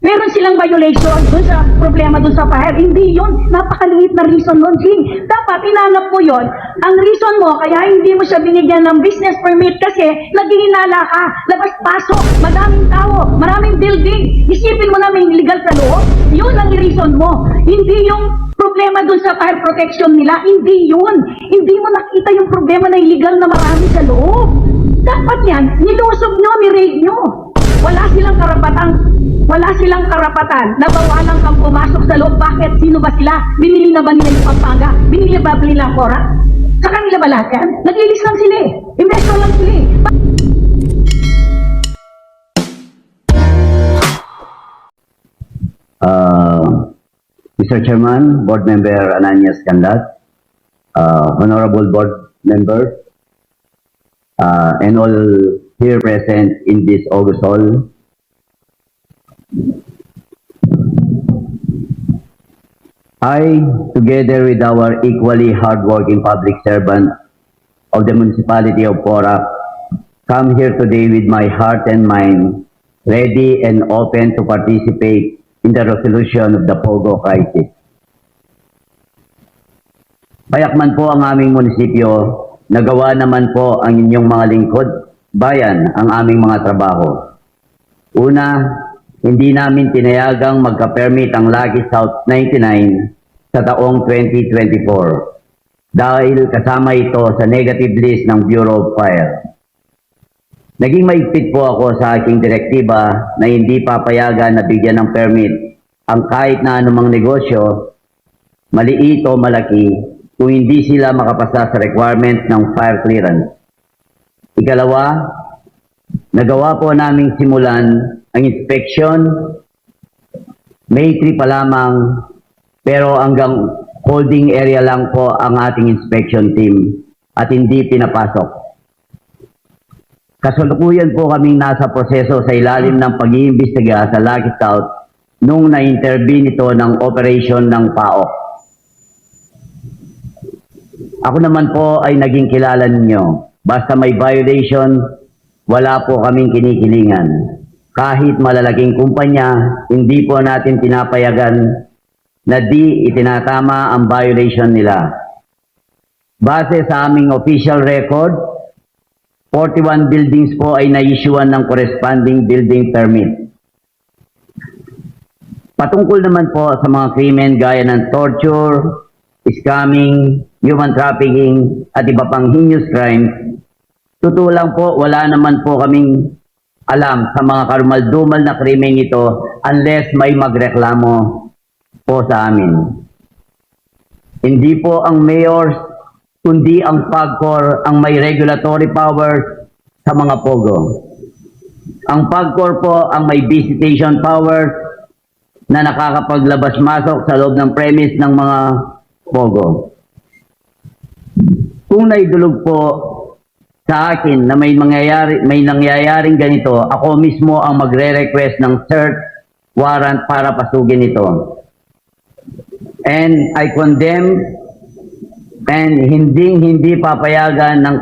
Meron silang violation dun sa problema dun sa fire. Hindi yun. Napakaliit na reason nun, Ching. Dapat inanap mo yun. Ang reason mo, kaya hindi mo siya binigyan ng business permit kasi naghihinala ka. Labas-pasok, madaming tao, maraming building. Isipin mo na may illegal sa loob. Yun ang reason mo. Hindi yung problema dun sa fire protection nila. Hindi yun. Hindi mo nakita yung problema na illegal na marami sa loob. Dapat yan, nilusog nyo, ni-raid nyo. Wala silang karapatan na bawalan kang pumasok sa loob. Bakit? Sino ba sila? Binili na ba nila yung Pampanga? Binili ba nila ang Cora? Sa kanila ba lahat yan? Nag-ilis lang sila eh. Investor lang sila eh. Mr. Chairman, Board Member Ananias Canlat, Honorable Board Members, and all here present in this August Hall. I, together with our equally hardworking public servants of the municipality of Porac, come here today with my heart and mind ready and open to participate in the resolution of the Pogo crisis. Payakman po ang aming munisipyo, nagawa naman po ang inyong mga lingkod, bayan ang aming mga trabaho. Una, hindi namin tinayagang magka-permit ang Lucky South 99 sa taong 2024 dahil kasama ito sa negative list ng Bureau of Fire. Naging maigpit po ako sa aking direktiba na hindi papayagan na bigyan ng permit ang kahit na anumang negosyo, maliit o malaki, kung hindi sila makapasa sa requirement ng fire clearance. Ikalawa, nagawa po naming simulan ang inspection, May 3 pa lamang, pero hanggang holding area lang po ang ating inspection team at hindi pinapasok. Kasalukuyan po kaming nasa proseso sa ilalim ng pag-iimbestiga sa Lucky South nung na-intervene ito ng operation ng PAOK. Ako naman po ay naging kilala ninyo. Basta may violation, wala po kaming kinikilingan. Kahit malalaking kumpanya, hindi po natin pinapayagan na di itinatama ang violation nila. Base sa aming official record, 41 buildings po ay na-issuean ng corresponding building permit. Patungkol naman po sa mga krimen gaya ng torture, scamming, human trafficking, at iba pang heinous crimes, totoo lang po, wala naman po kaming alam sa mga karumaldumal na krimen ito unless may magreklamo po sa amin. Hindi po ang mayors, kundi ang PAGCOR ang may regulatory powers sa mga POGO. Ang PAGCOR po ang may visitation powers na nakakapaglabas-masok sa loob ng premise ng mga POGO. Kung naidulog po sa akin na may nangyayaring ganito, ako mismo ang magre-request ng search warrant para pasugin ito. And I condemn and hindi papayagan ng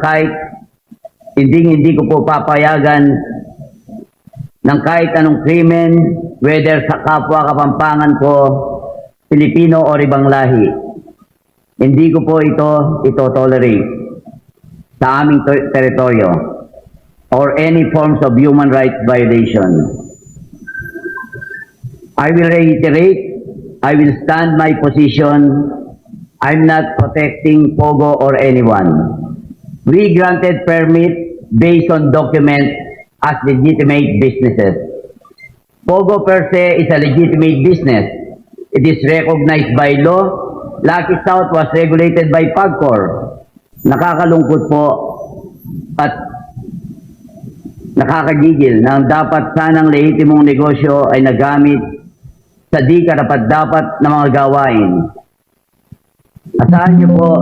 hindi ko po papayagan ng kahit anong krimen, whether sa kapwa Kapampangan ko, Pilipino o ibang lahi. Hindi ko po ito tolerate sa aming teritoryo or any forms of human rights violation. I will reiterate, I will stand my position. I'm not protecting POGO or anyone. We granted permit based on documents as legitimate businesses. POGO per se is a legitimate business. It is recognized by law. Lucky South was regulated by PAGCOR. Nakakalungkot po at nakakagigil na ang dapat sanang lehitimong negosyo ay nagamit sa di karapat-dapat na mga gawain. Asahan niyo po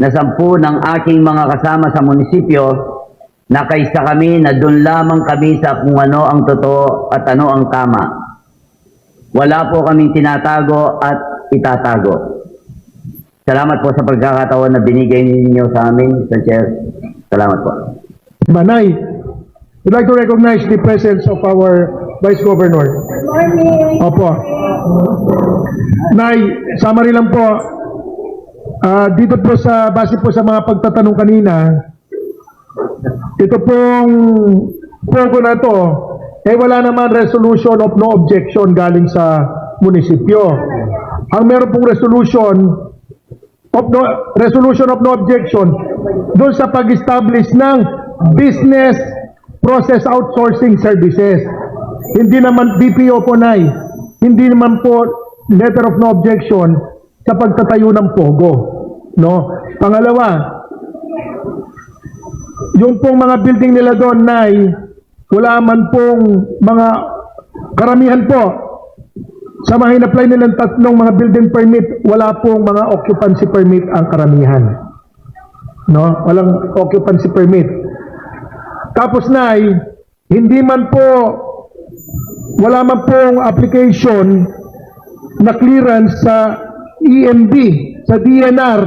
na 10 ng aking mga kasama sa munisipyo na kaysa kami na doon lamang kami sa kung ano ang totoo at ano ang tama. Wala po kaming tinatago at itatago. Salamat po sa pagkakataon na binigay ninyo sa amin, Mr. Chair. Salamat po. Manay, we'd like to recognize the presence of our Vice Governor. Opo. Nay, summary lang po. Dito po base po sa mga pagtatanong kanina, ito pong pogo na to, wala naman resolution of no objection galing sa munisipyo. Ang meron pong resolution of no objection doon sa pag-establish ng business process outsourcing services. Hindi naman BPO po, Nay. Hindi naman po letter of no objection sa pagtatayo ng pogo. No? Pangalawa, yung pong mga building nila doon, Nay, wala man pong mga karamihan po sa mga in-apply nilang tatlong mga building permit, wala pong mga occupancy permit ang karamihan. No? Walang occupancy permit. Tapos, Nay, hindi man po, wala man pong application na clearance sa EMB, sa DNR,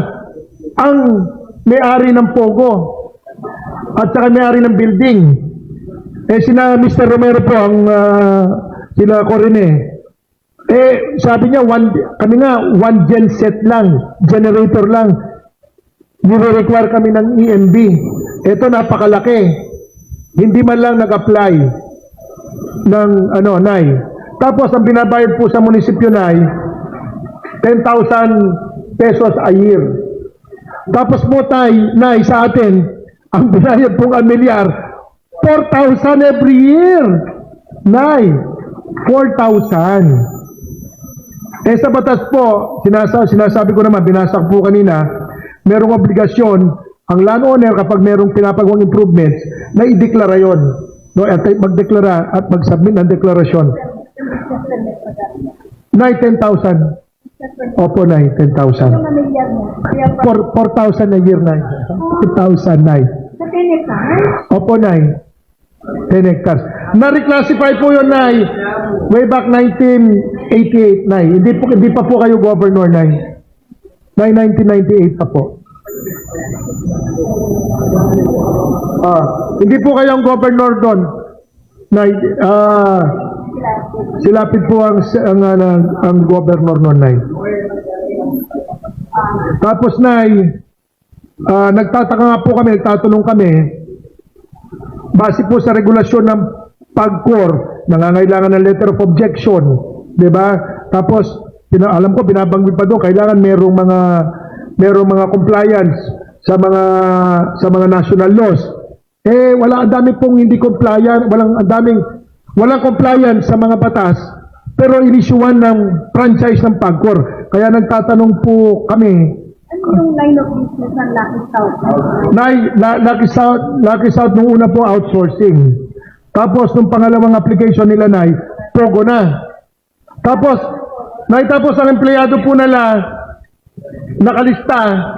ang may-ari ng pogo at saka may-ari ng building. Sina Mr. Romero po, sila ko rin sabi niya, kami nga, one genset lang, generator lang, nire-require kami ng EMB. Ito, napakalaki. Hindi man lang nag-apply ng, Nay. Tapos, ang binabayad po sa munisipyo, Nay, 10,000 pesos a year. Tapos po, Nay, sa atin, ang binayad pong amilyar, 4,000 every year. Nay, 4,000. Sa batas po, sinasabi ko naman, binasa po kanina, merong obligasyon ang landowner kapag merong pinapagawang improvements na ideklara yon. No, at magdeklara at mag-submit ng deklarasyon. Nay, 10,000. Opo, Nay, 10,000. 4,000 a year, Nay. 10,000, Nay. Sa Pinecars? Opo, Nay. 10 hectares. Na-reclassify po yun, Nay, way back 1988, Nay. Hindi pa po kayo governor, Nay. Nay, 1998 pa po. Hindi po kayo ang governor doon. Nay, silapid po ang governor noon, Nay. Tapos, Nay, nagtataka nga po kami, nagtatanong kami, base po sa regulasyon ng PAGCOR, nangangailangan ng letter of objection, di ba? Tapos, alam ko, binabanggit pa doon, kailangan merong mga compliance sa mga national laws. Ang dami pong hindi compliant, walang compliance sa mga batas, pero inisyuhan ng franchise ng PAGCOR. Kaya nagtatanong po kami, Ano yung line of business ng Lucky South? Lucky South nung una po outsourcing. Tapos nung pangalawang application nila, Nay, pogo na. Tapos ang empleyado po nila nakalista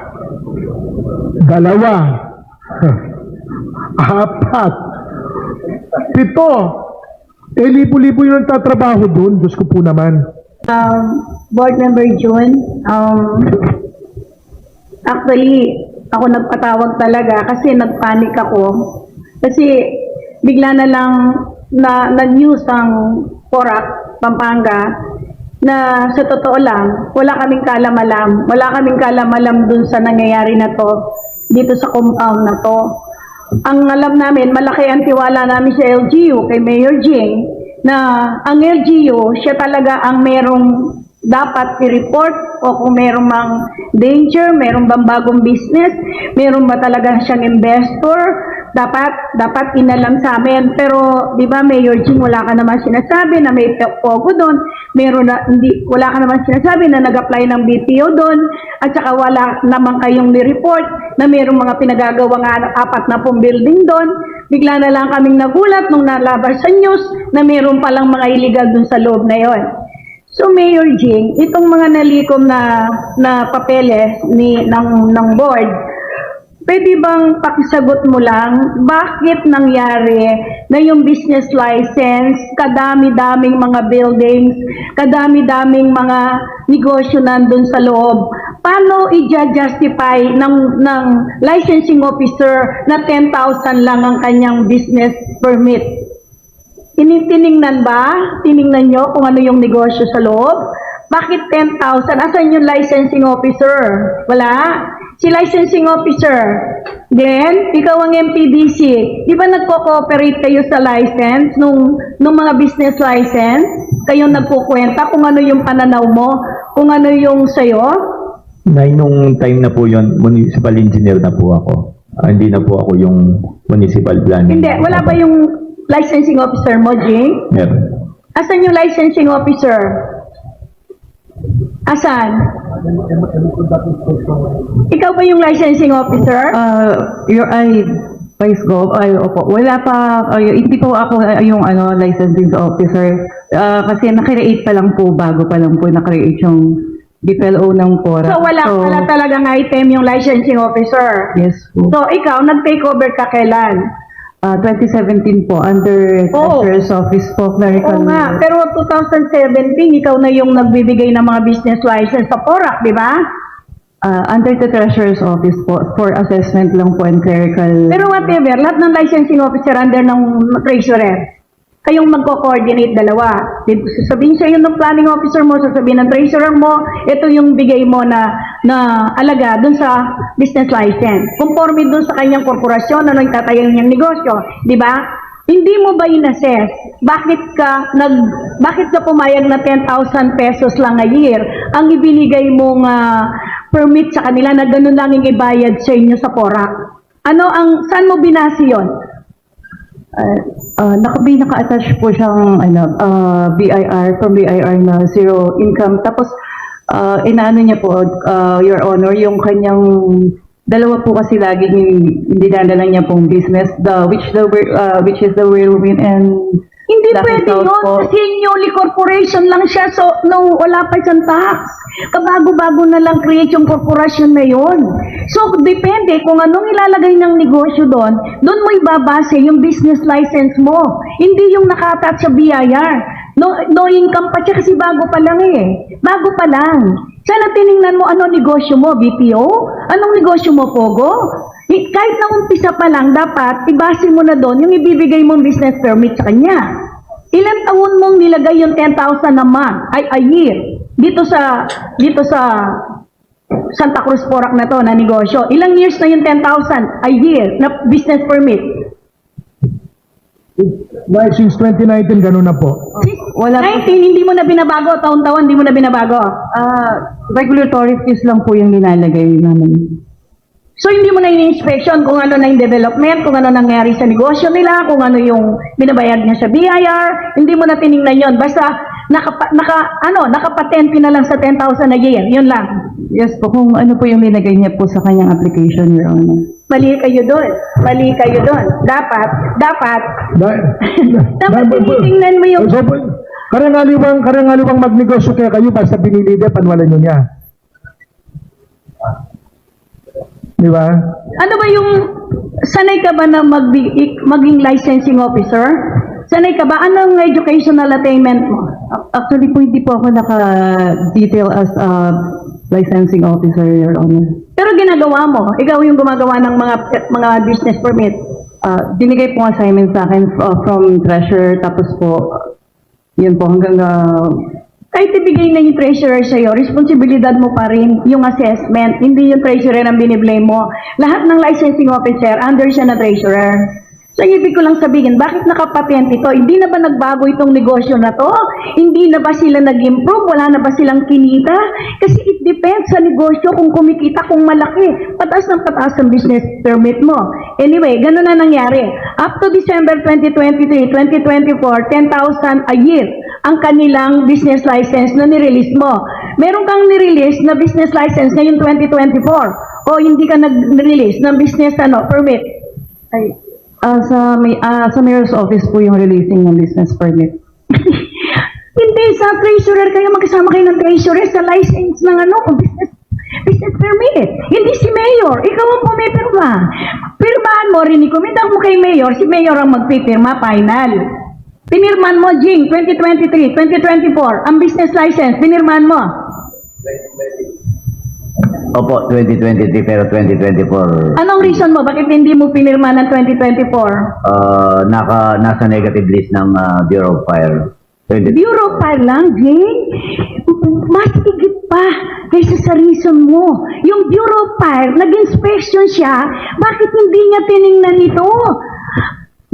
2, 4, 7, libo-libo yung nagtatrabaho doon. Diyos ko po naman. Board Member June, actually, ako nagpatawag talaga kasi nagpanik ako. Kasi bigla na lang nag-news ang Porac, Pampanga, na sa totoo lang, wala kaming kalamalam dun sa nangyayari na to, dito sa compound na to. Ang alam namin, malaki ang tiwala namin sa LGU, kay Mayor Jing, na ang LGU, siya talaga ang merong dapat i-report o kung merong mang danger, merong bang bagong business, meron ba talaga siyang investor, dapat inalam sa amin. Pero di ba, Mayor Jing, wala ka naman sinasabi na may pogo doon, wala ka naman sinasabi na nag-apply ng BPO doon, at saka wala naman kayong ni-report na merong mga pinagagawang 40 building doon. Bigla na lang kaming nagulat nung nalabas sa news na meron palang mga illegal doon sa loob na yon. So, Mayor Jing, itong mga nalikom na papeles ng board, pwede bang pakisagot mo lang, bakit nangyari na yung business license, kadami-daming mga buildings, kadami-daming mga negosyo nandun sa loob, paano i-justify ng licensing officer na 10,000 lang ang kanyang business permit? Tiningnan ba? Tiningnan nyo kung ano yung negosyo sa loob? Bakit 10,000? Asan yung licensing officer? Wala. Si licensing officer, Glenn, ikaw ang MPDC. Di ba nagko-cooperate kayo sa license nung mga business license? Kayo nagkukwenta kung ano yung pananaw mo, kung ano yung sayo? Nung time na po yon, municipal engineer na po ako. Hindi na po ako yung municipal planning. Hindi, wala ba yung licensing officer mo, Jing? Meron. Asan yung licensing officer? Asan? Ikaw ba yung licensing officer? Your Vice Gov, opo. Wala pa, hindi po ako yung licensing officer. Kasi nakreate pa lang po, bago pa lang po nakreate yung DPLO ng Pora. So wala talagang item yung licensing officer. Yes po. So ikaw, nag-take over ka kailan? 2017 po, under Oo. Treasurer's Office po, clerical. Oo nga, pero 2017, ikaw na yung nagbibigay ng mga business license sa PORAC, di ba? Under the Treasurer's Office po, for assessment lang po and clerical. Pero whatever, lahat ng licensing officer under ng treasurer, kayong magko-coordinate dalawa. Sasabihin sa'yo ng planning officer mo, sasabihin ng treasurer mo, ito yung bigay mo na alaga dun sa business license. Conforme dun sa kanyang korporasyon, ano yung tatayan niyang negosyo, di ba? Hindi mo ba in-assess? Bakit ka pumayag na 10,000 pesos lang a year ang ibinigay mong permit sa kanila na ganun lang yung ibayad sa inyo sa PORAC? Saan mo binasi yun? Naka-attach po siyang BIR, from BIR na zero income. Tapos, inaano niya po, Your Honor, yung kanyang dalawa po kasi lagi dinadala niya pong business, which is the Whirlwind and Hindi Lucky pwede South yun po. kasi newly corporation lang siya so no, wala pa siyang tax. Kabago-bago na lang create yung corporation na yun. So depende kung anong ilalagay ng negosyo doon mo ibabase yung business license mo. Hindi yung nakatouch sa BIR. No income pa siya kasi bago pa lang eh. Bago pa lang. Sana tiningnan mo ano negosyo mo, BPO? Anong negosyo mo, Pogo? Kahit na umpisa pa lang, dapat ibase mo na doon yung ibibigay mong business permit sa kanya. Ilang taon mong nilagay yung 10,000 a month, a year, dito sa Santa Cruz Porac na to, na negosyo. Ilang years na yung 10,000 a year na business permit? Since 2019, ganun na po. Wala po. 19, hindi mo na binabago, taon-taon hindi mo na binabago. Regulatory fees lang po yung nilalagay namin. So, hindi mo na in-inspection kung ano na yung development, kung ano nangyari sa negosyo nila, kung ano yung binabayad niya sa BIR, hindi mo na tiningnan yon. Basta, nakapatente na lang sa 10,000 a year. Yun lang. Yes po, kung ano po yung nilagay niya po sa kanyang application, Your Honor. Mali kayo doon. Mali kayo doon. Dapat tinitingnan mo yung... So, karangaliwang magnegosyo kayo basta binilide, panwalan nyo niya. Di ba? Ano ba yung... Sanay ka ba na maging licensing officer? Sanay ka ba? Anong educational attainment mo? Actually po, hindi po ako naka-detail as a licensing officer, Your Honor. Pero ginagawa mo. Ikaw yung gumagawa ng mga business permit. Binigay po assignment sa akin from treasurer, tapos po, yun po hanggang Kahit ibigay na yung treasurer sa'yo, responsibilidad mo pa rin yung assessment. Hindi yung treasurer ang biniblame mo. Lahat ng licensing officer, under siya na treasurer. So, ibig ko lang sabihin, bakit nakapatent ito? Hindi na ba nagbago itong negosyo na to? Hindi na ba sila nag-improve? Wala na ba silang kinita? Kasi it depends sa negosyo kung kumikita, kung malaki. Pataas ng pataas ang business permit mo. Anyway, ganun na nangyari. Up to December 2023, 2024, 10,000 a year ang kanilang business license na nirelease mo. Meron kang nirelease na business license ngayong 2024 o hindi ka nag-release ng business permit? Ay. sa mayor's office po yung releasing ng business permit. Hindi, sa treasurer kayo, magkasama kayo ng treasurer sa license ng business permit. Hindi si mayor, ikaw ang pumipirma. Pirmahan mo, rin-recommend mo kay mayor, si mayor ang magpipirma, final. Pinirman mo, Jing, 2023, 2024, ang business license, pinirman mo. Opo, 2023 pero 2024 Anong reason mo? Bakit hindi mo pinirma ng 2024? nasa negative list ng Bureau of Fire. 20 Bureau Fire lang, Jane? Mas higit pa kaysa sa reason mo. Yung Bureau of Fire, nag-inspection siya, bakit hindi niya tiningnan ito?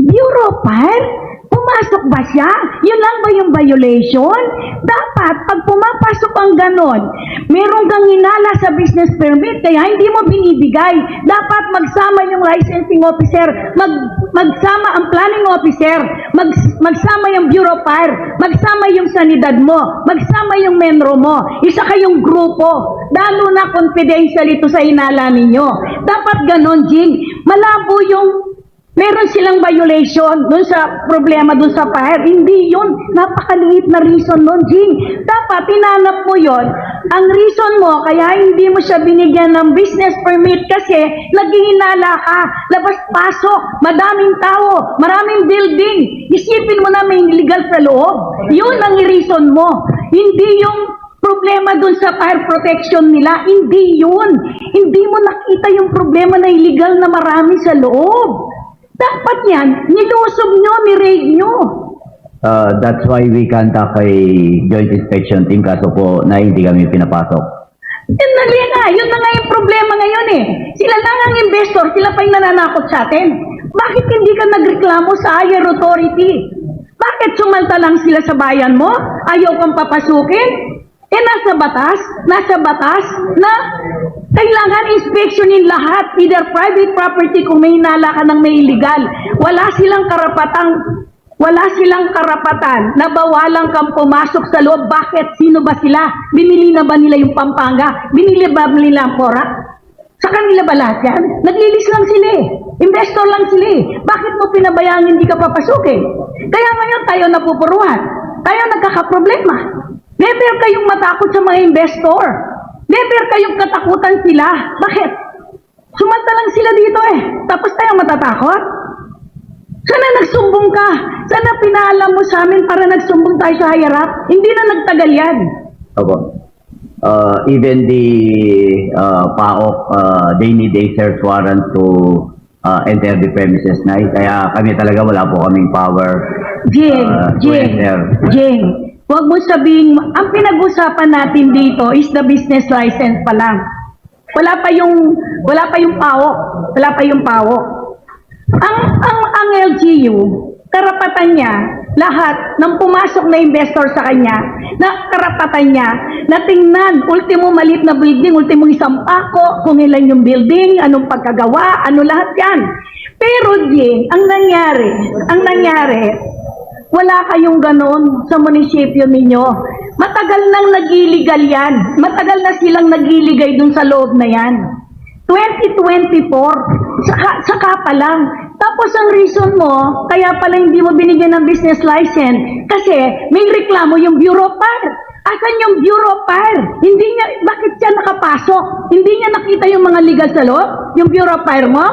Bureau of Fire? Pumasok ba siya? Yun lang ba yung violation? Dapat, pag pumapasok ang ganon, meron kang inala sa business permit, kaya hindi mo binibigay. Dapat magsama yung licensing officer, magsama ang planning officer, magsama yung Bureau of Fire, magsama yung sanidad mo, magsama yung menro mo, isa kayong grupo, lalo na confidential ito sa inala ninyo. Dapat ganon, Jing. Malabo yung meron silang violation dun sa problema dun sa fire. Hindi yun. Napakaliit na reason nun, Jing. Dapat, tinanap mo yon. Ang reason mo, kaya hindi mo siya binigyan ng business permit kasi naghihinala ka. Labas-pasok, madaming tao, maraming building. Isipin mo na may illegal sa loob. Yun ang reason mo. Hindi yung problema dun sa fire protection nila. Hindi yun. Hindi mo nakita yung problema na illegal na marami sa loob. Dapat yan, nilusob nyo, ni-raid nyo. That's why we conduct a joint inspection team kaso po na hindi kami pinapasok. Yun na nga yung problema ngayon eh. Sila lang ang investor, sila pa yung nananakot sa atin. Bakit hindi ka nagreklamo sa higher authority? Bakit sumalta lang sila sa bayan mo? Ayaw kang papasukin? Nasa batas na kailangan inspeksyonin lahat, either private property kung may hinala ka ng may illegal. Wala silang karapatan na bawalan kang pumasok sa loob. Bakit? Sino ba sila? Binili na ba nila yung Pampanga? Binili ba nila ang Porac? Sa kanila ba lahat yan? Naglilis lang sila eh. Investor lang sila eh. Bakit mo pinabayaan hindi ka papasukin? Kaya ngayon tayo napupuruhan. Tayo nagkakaproblema. Never kayong matakot sa mga investor. Never kayong katakutan sila. Bakit? Sumanta lang sila dito eh. Tapos tayo matatakot? Sana nagsumbong ka. Sana pinaalam mo sa amin para nagsumbong tayo sa higher up. Hindi na nagtagal yan. Opo. Even the PAOK, they need a search warrant to enter the premises na. Kaya kami talaga wala po kaming power. Jing, huwag mo sabihin, ang pinag-usapan natin dito is the business license pa lang. Wala pa yung PAOK. Ang LGU, karapatan niya, lahat ng pumasok na investor sa kanya, na karapatan niya, na tingnan, ultimo maliit na building, ultimo isang pako, kung ilan yung building, anong pagkagawa, ano lahat yan. Pero Jing, ang nangyari, wala kayong ganon sa munisipyo ninyo. Matagal nang nag-illegal yan. Matagal na silang nag-iligay dun sa loob na yan. 2024, saka pa lang. Tapos ang reason mo, kaya pala hindi mo binigyan ng business license, kasi may reklamo yung Bureau of Fire. Asan yung Bureau of Fire? Bakit siya nakapasok? Hindi niya nakita yung mga legal sa loob? Yung Bureau of Fire mo?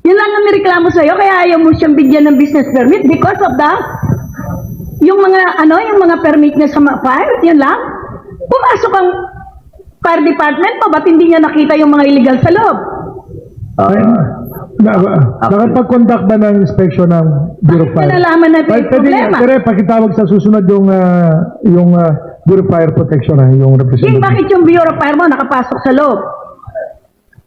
Yun lang ang nireklamo sa'yo, kaya ayaw mo siyang bigyan ng business permit because of yung mga permit niya sa fire, yun lang. Pumasok ang fire department mo, ba't hindi niya nakita yung mga illegal sa loob? Nakapag-conduct ba ng inspection ng Bureau of Fire? Nalaman natin yung problema. Pero pakitawag sa susunod yung Bureau of Fire Protection, yung representative. Bakit yung Bureau of Fire mo nakapasok sa loob?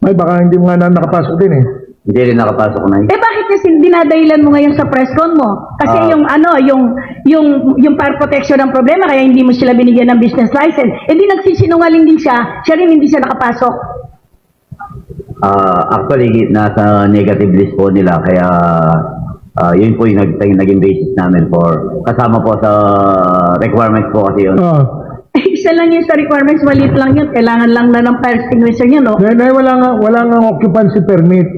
Ay, baka hindi mo nga nakapasok din eh. Hindi rin nakapasok na. Bakit kasi dinadailan mo ngayon sa press con mo? Kasi yung fire protection ang problema, kaya hindi mo sila binigyan ng business license. Di nagsisinungaling din siya rin hindi siya nakapasok. Actually, nasa negative list po nila, kaya yun po yung naging basis namin for, kasama po sa requirements po kasi yun. Isa lang yun sa requirements, maliit lang yun. Kailangan lang na ng fire extinguisher yun, no? Wala nga occupancy permit.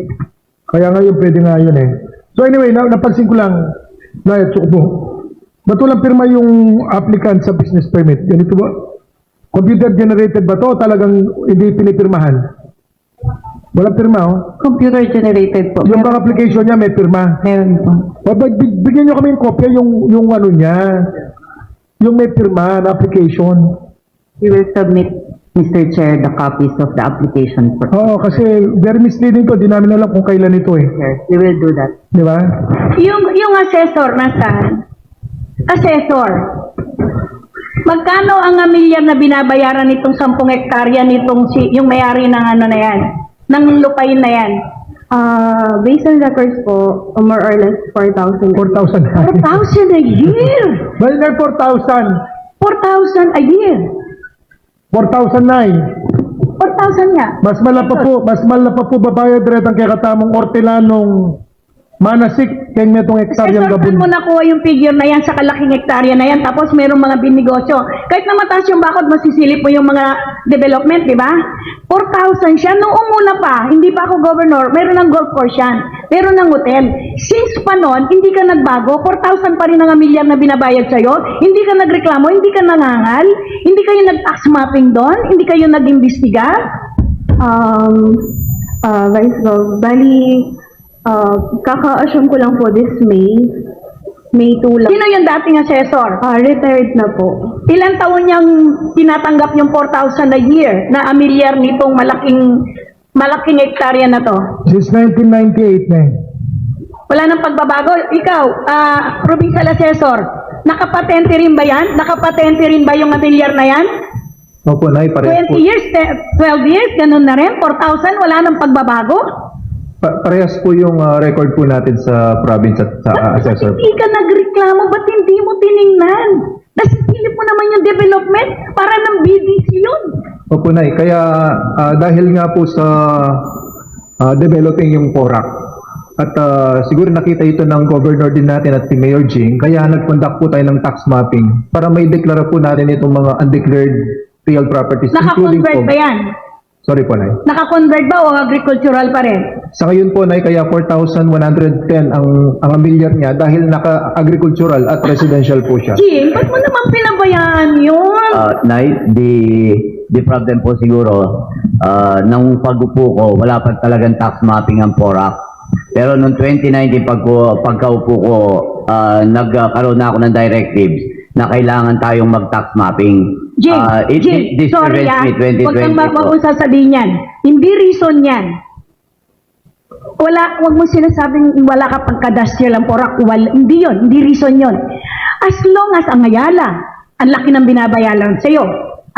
Kaya nga yun, pwede nga yun eh. So anyway, napansin ko lang, ba't walang pirma yung applicant sa business permit? Ganito ba? Computer generated ba to? Talagang hindi pinipirmahan? Walang pirma, oh. Computer generated po. Yung bang application niya may pirma? Meron po. Bigyan nyo kami yung kopya, yung ano niya. Yung may pirma na application. We will submit. Mr. Chair, the copies of the application for Oo, kasi very misleading to. Di namin alam kung kailan ito eh. We will do that. Di ba? Yung assessor, nasaan? Assessor. Magkano ang milyar na binabayaran nitong 10 hektarya nitong yung may-ari ng ano na yan? Ng lupain na yan? Based on records po, more or less 4,000. 4,000. 4,000 a year! Bali na 4,000. 4,000 a year! 4,009. 4,000 nga. Mas mahal pa po babayad rin ang kakatamong ortelanong manasik kaya metong hektaryang Assessor, gabon. saan mo nakuha yung figure na yan sa kalaking hektarya na yan, tapos merong mga binegosyo. Kahit na mataas yung bakod, masisilip mo yung mga development, di ba? 4,000 siya. Noong una pa, hindi pa ako governor, meron ng golf course yan. Meron ng hotel. Since pa noon, hindi ka nagbago, 4,000 pa rin ang milyar na binabayad sa'yo. Hindi ka nagreklamo, hindi ka nangangal, hindi kayo nag-tax mapping doon, hindi kayo nag-imbestiga. Vice Gov, bali, kaka-assume ko lang po this May 2 lang. Sino yung dating assessor? Retired na po. Ilang taon niyang tinatanggap yung 4,000 a year na amilyar nitong malaking hektarya na to? Since 1998 na eh. Wala nang pagbabago. Ikaw, provincial assessor, nakapatente rin ba yan? Nakapatente rin ba yung amilyar na yan? Opo, Nay, 20 years, 12 years, ganun na rin. 4,000, wala nang pagbabago? parehas po yung record po natin sa province at sa assessor. Hindi ka nagreklamo, ba't hindi mo tiningnan? Nasilip mo naman yung development para ng BDC yun. Opo, Nay. Kaya dahil nga po sa developing yung PORAC at siguro nakita ito ng governor din natin at si Mayor Jing, kaya nag-conduct po tayo ng tax mapping para may deklara po natin itong mga undeclared real properties. Naka-convert ba yan? Sorry po, Nay. Naka-convert ba o agricultural pa rin? Sa ngayon po, Nay, kaya 4,110 ang milyar niya dahil naka-agricultural at residential po siya. Jing, ba't mo naman pinabayaan yun? Nay, the problem po siguro, nung pag-upo ko, wala pa talagang tax mapping ang PORAC. Pero noong 2019, pagkaupo ko, nagkaroon na ako ng directives na kailangan tayong mag-tax mapping. Jing, This sorry prevents me huwag kang 2020 po. sasabihin yan. Hindi reason yan. Huwag mo sinasabing wala ka pagkadastrel ang PORAC. Hindi yun, hindi reason yun. As long as ang Ayala, ang laki ng binabayaran sa'yo,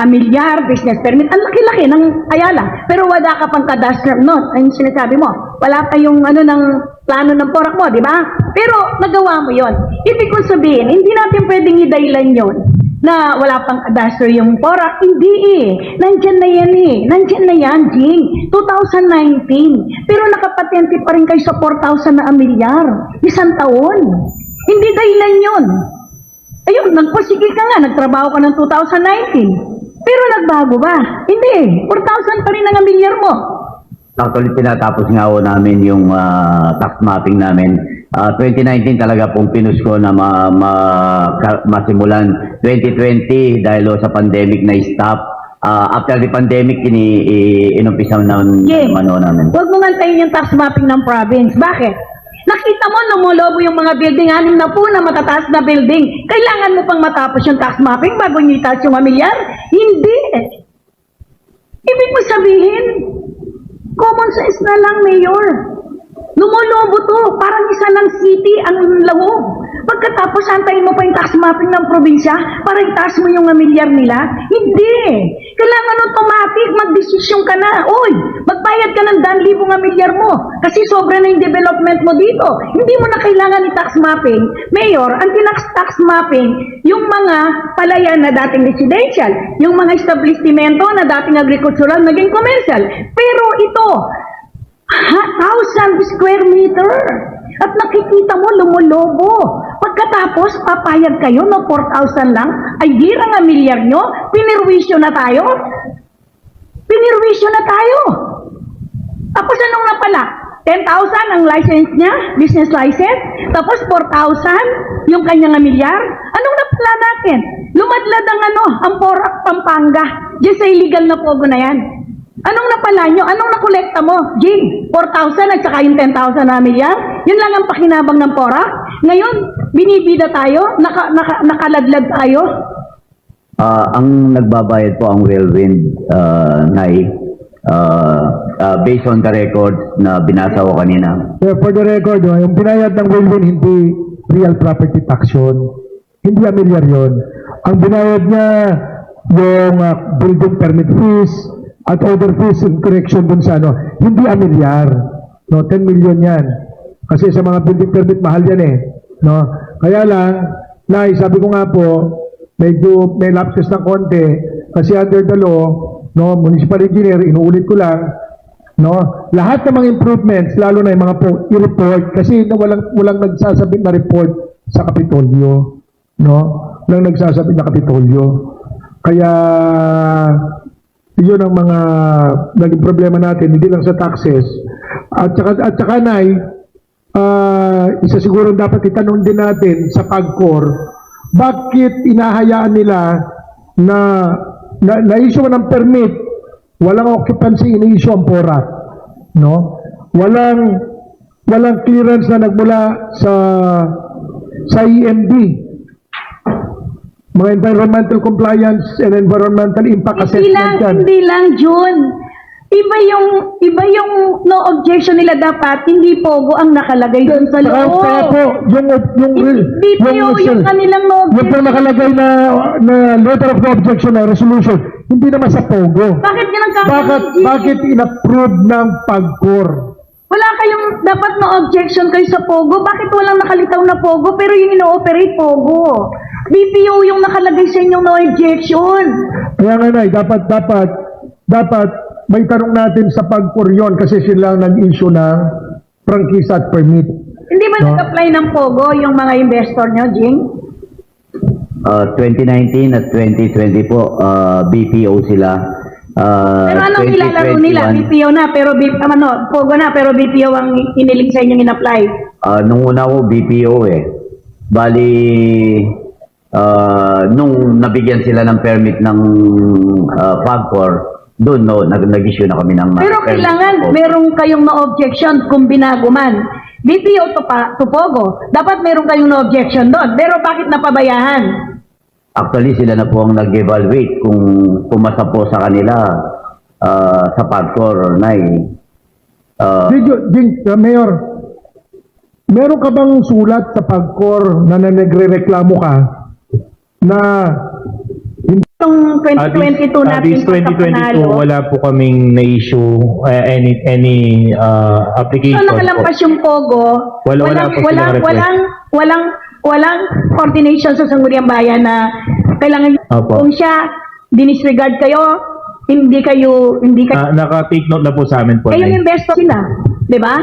milyar, business permit, ang laki-laki ng Ayala. Pero wala ka pang cadastral note. Ayun sinasabi mo. Wala pa yung ng plano ng PORAC mo, di ba? Pero nagawa mo yon. Ibig kong sabihin, hindi natin pwedeng i-daylan yon na wala pang cadastral yung PORAC. Hindi eh. Nandyan na yan eh. Nandyan na yan, Jing. 2019. Pero nakapatente pa rin kayo sa 4,000 na milyar. Isang taon. Hindi dahilan yon. Ayun, nagpasigil ka nga. Nagtrabaho ka ng 2019. Pero nagbago ba? Hindi. 4,000 pa rin ang milyar mo. Actually, tinatapos nga ho namin yung tax mapping namin. 2019 talaga pong pinus ko na masimulan. 2020 dahil ho sa pandemic na stop. After the pandemic, inumpisaw naman namin. Huwag mo ngantayin yung tax mapping ng province. Bakit? Nakita mo, lumolobo yung mga building, 6 na po na matataas na building. Kailangan mo pang matapos yung tax mapping bago nyo itaas yung milyar? Hindi. Ibig mo sabihin, common sense na lang, Mayor. Lumolobo to, parang isa ng city ang loob. Pagkatapos, antayin mo pa yung tax mapping ng probinsya para itaas mo yung milyar nila? Hindi. Kailangan automatic, magdesisyon ka na. Uy, magbayad ka ng 1,000 milyar mo kasi sobra na yung development mo dito. Hindi mo na kailangan i-tax mapping. Mayor, ang tax mapping, yung mga palayan na dating residential, yung mga establishmento na dating agricultural, naging commercial. Pero ito, 1,000 square meter. At nakikita mo, lumulobo. Pagkatapos, papayag kayo ng 4,000 lang, ay di ang milyar nyo, pinirwisyo na tayo. Pinirwisyo na tayo. Tapos anong napala? 10,000 ang license niya, business license. Tapos 4,000 yung kanyang milyar. Anong napala natin? Lumadlad ang PORAC Pampanga. Diyan sa illegal na pogo na yan. Anong napala nyo? Anong nakolekta mo? Jing, 4,000 at saka yung 10,000 na milyar? Yun lang ang pakinabang ng PORAC? Ngayon, binibida tayo? Nakaladlad tayo? Ang nagbabayad po ang Whirlwind, Nay, based on the records na binasa ko kanina. For the record, yung binayad ng Whirlwind hindi real property tax yun. Hindi amilyar yun. Ang binayad niya yung building permit fees at other fees in correction dun sa ano. Hindi amilyar. No, 10 million yan. Kasi sa mga building permit, mahal yan eh. No? Kaya lang, Nay, sabi ko nga po, medyo may lapses ng konti kasi under the law, no, municipal engineer, inuulit ko lang, no, lahat ng mga improvements, lalo na yung mga po, i-report kasi walang nagsasabit na report sa Kapitolyo, no, walang nagsasabit na Kapitolyo. Kaya yun ang mga naging problema natin, hindi lang sa taxes. At saka Nay, isa siguro dapat itanong din natin sa PAGCOR, bakit inahayaan nila na issue ng permit, walang occupancy in-issue ang PORAC, no? Walang clearance na nagmula sa EMD, mga environmental compliance and environmental impact assessment yan. Hindi lang, June. Iba yung no objection nila dapat, hindi pogo ang nakalagay doon sa loob. Kaya po, BPO yung kanilang no yung objection. nakalagay na letter of no objection na resolution, hindi naman sa POGO. Bakit ka nagkakaroon? Bakit in-approve ng PAGCOR? Wala kayong dapat no objection kayo sa pogo. Bakit walang nakalitaw na pogo pero yung ino-operate pogo? BPO yung nakalagay sa inyong no objection. Kaya nga Nay, dapat may tanong natin sa PAGCOR yun kasi sila nag-issue ng prangkisa at permit. Hindi ba nag-apply ng pogo yung mga investor nyo, Jing? 2019 at 2020 po, BPO sila. Pero anong nilalaro nila? BPO na pero pogo na pero BPO ang iniling sa inyong in-apply. Nung una ko, BPO eh. Bali, nung nabigyan sila ng permit ng PAGCOR, doon nag-issue na kami ng Pero permit. kailangan meron kayong no objection kung binago man. BPO to pogo. Dapat meron kayong no objection doon. Pero bakit napabayahan? Actually, sila na po ang nag-evaluate kung pumasa po sa kanila sa PAGCOR or Nay. Mayor, meron ka bang sulat sa PAGCOR na nagre-reklamo ka na Itong 2022 natin This 2022, wala po kaming na-issue any application. So nakalampas yung pogo, Wala po silang request. walang coordination sa Sangguniang Bayan na kailangan Opo. kung siya dinisregard kayo, hindi kayo Naka-take note na po sa amin po. yung Nay. investor sila, di ba?